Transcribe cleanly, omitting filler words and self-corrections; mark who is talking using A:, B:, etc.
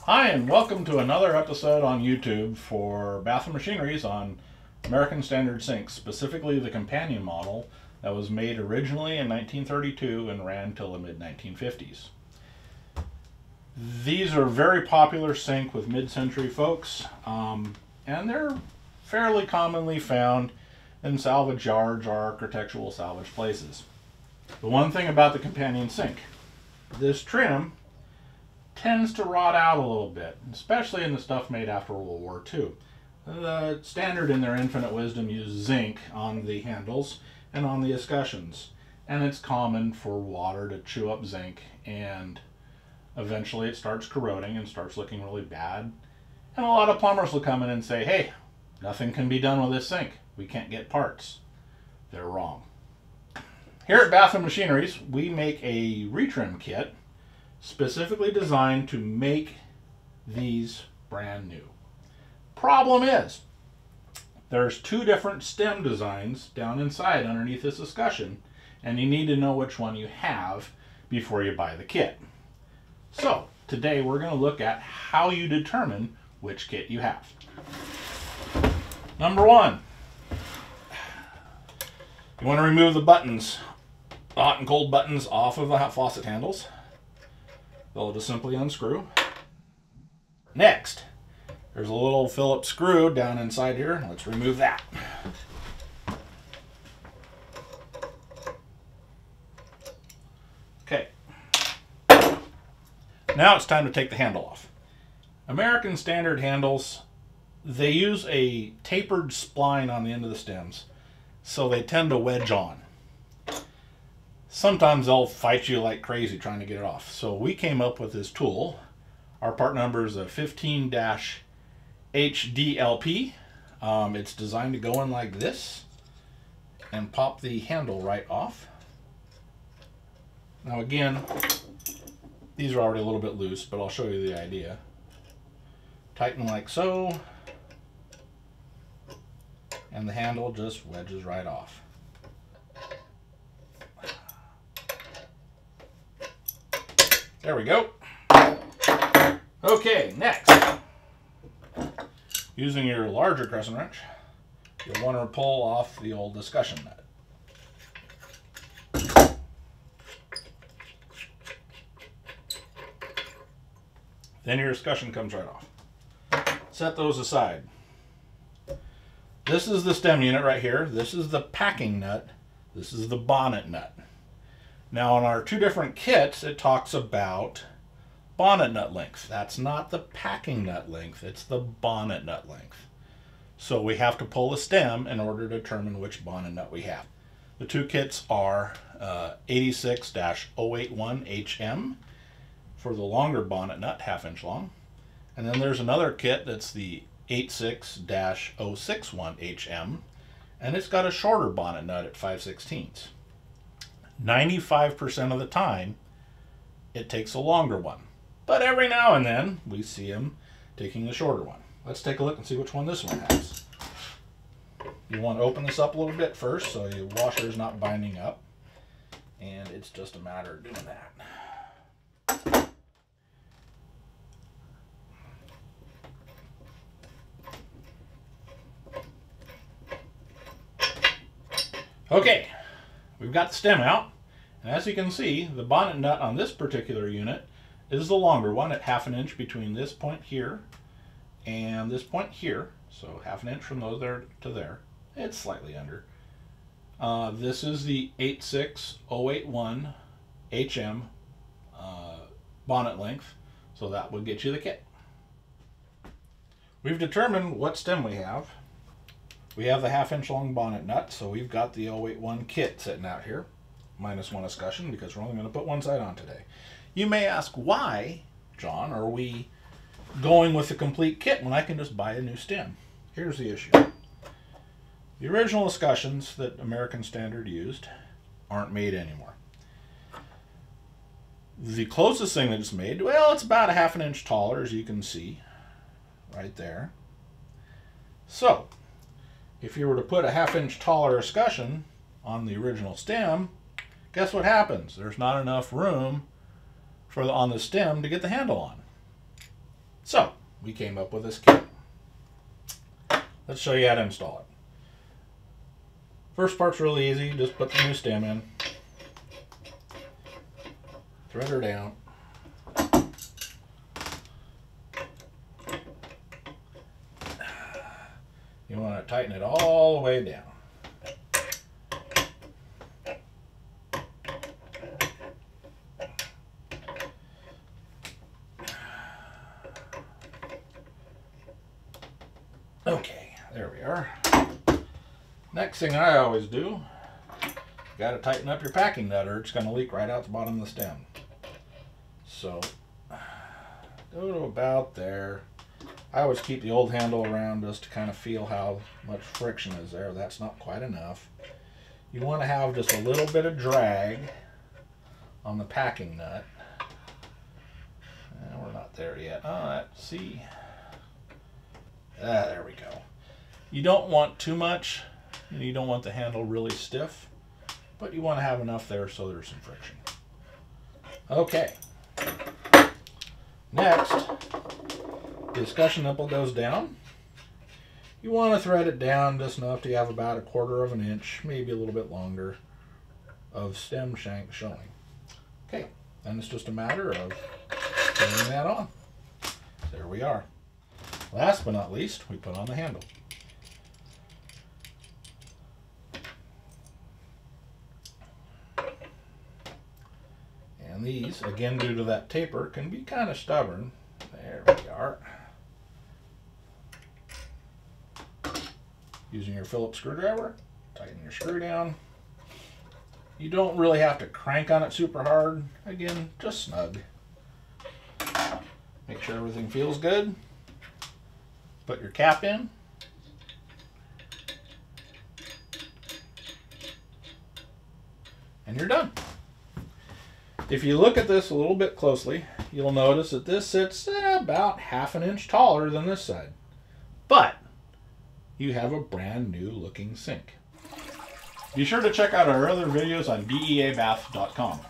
A: Hi, and welcome to another episode on YouTube for Bathroom Machineries on American Standard sinks, specifically the companion model that was made originally in 1932 and ran till the mid-1950s. These are a very popular sink with mid-century folks, and they're fairly commonly found in salvage yards or architectural salvage places. The one thing about the companion sink, this trim tends to rot out a little bit, especially in the stuff made after World War II. The standard in their infinite wisdom used zinc on the handles and on the escutcheons, and it's common for water to chew up zinc, and eventually it starts corroding and starts looking really bad. And a lot of plumbers will come in and say, hey, nothing can be done with this sink. We can't get parts. They're wrong. Here at Bathroom Machineries, we make a retrim kit specifically designed to make these brand new. Problem is, there's two different stem designs down inside underneath this escutcheon, and you need to know which one you have before you buy the kit. So today we're going to look at how you determine which kit you have. Number one, you want to remove the buttons, the hot and cold buttons off of the hot faucet handles. They'll just simply unscrew. Next, there's a little Phillips screw down inside here. Let's remove that. Okay. Now it's time to take the handle off. American Standard handles, they use a tapered spline on the end of the stems, so they tend to wedge on. Sometimes they'll fight you like crazy trying to get it off. So we came up with this tool. Our part number is a 15-HDLP. It's designed to go in like this and pop the handle right off. Now again, these are already a little bit loose, but I'll show you the idea. Tighten like so, and the handle just wedges right off. There we go. Okay, next, using your larger crescent wrench, you'll want to pull off the old escutcheon nut. Then your escutcheon comes right off. Set those aside. This is the stem unit right here. This is the packing nut. This is the bonnet nut. Now on our two different kits, it talks about bonnet nut length. That's not the packing nut length, it's the bonnet nut length. So we have to pull the stem in order to determine which bonnet nut we have. The two kits are 86-081HM for the longer bonnet nut, 1/2 inch long. And then there's another kit that's the 86-061HM, and it's got a shorter bonnet nut at 5/16. 95% of the time, it takes a longer one. But every now and then, we see them taking the shorter one. Let's take a look and see which one this one has. You want to open this up a little bit first so your washer is not binding up. And it's just a matter of doing that. Okay, we've got the stem out. And as you can see, the bonnet nut on this particular unit is the longer one at 1/2 inch between this point here and this point here. So 1/2 inch from there to there. It's slightly under. This is the 86-081HM bonnet length. So that would get you the kit. We've determined what stem we have. We have the 1/2 inch long bonnet nut, so we've got the 081 kit sitting out here. Minus one escutcheon because we're only going to put one side on today. You may ask, why, John, are we going with the complete kit when I can just buy a new stem? Here's the issue. The original escutcheons that American Standard used aren't made anymore. The closest thing that's made, well, it's about 1/2 inch taller, as you can see right there. So, if you were to put a 1/2 inch taller escutcheon on the original stem, guess what happens? There's not enough room on the stem to get the handle on. So we came up with this kit. Let's show you how to install it. First part's really easy. Just put the new stem in, thread her down, you want to tighten it all the way down. Okay, there we are. Next thing I always do, got to tighten up your packing nut or it's going to leak right out the bottom of the stem. So, go to about there. I always keep the old handle around just to kind of feel how much friction is there. That's not quite enough. You want to have just a little bit of drag on the packing nut. We're not there yet. Let's see. There we go. You don't want too much. You don't want the handle really stiff, but you want to have enough there so there's some friction. Okay. Next, the escutcheon nipple goes down. You want to thread it down just enough to have about 1/4 of an inch, maybe a little bit longer, of stem shank showing. Okay, then it's just a matter of putting that on. There we are. Last but not least, we put on the handle. And these, again due to that taper, can be kind of stubborn. There we are. Using your Phillips screwdriver, tighten your screw down. You don't really have to crank on it super hard. Again, just snug. Make sure everything feels good. Put your cap in. And you're done. If you look at this a little bit closely, you'll notice that this sits about 1/2 inch taller than this side. But you have a brand new looking sink. Be sure to check out our other videos on beabath.com.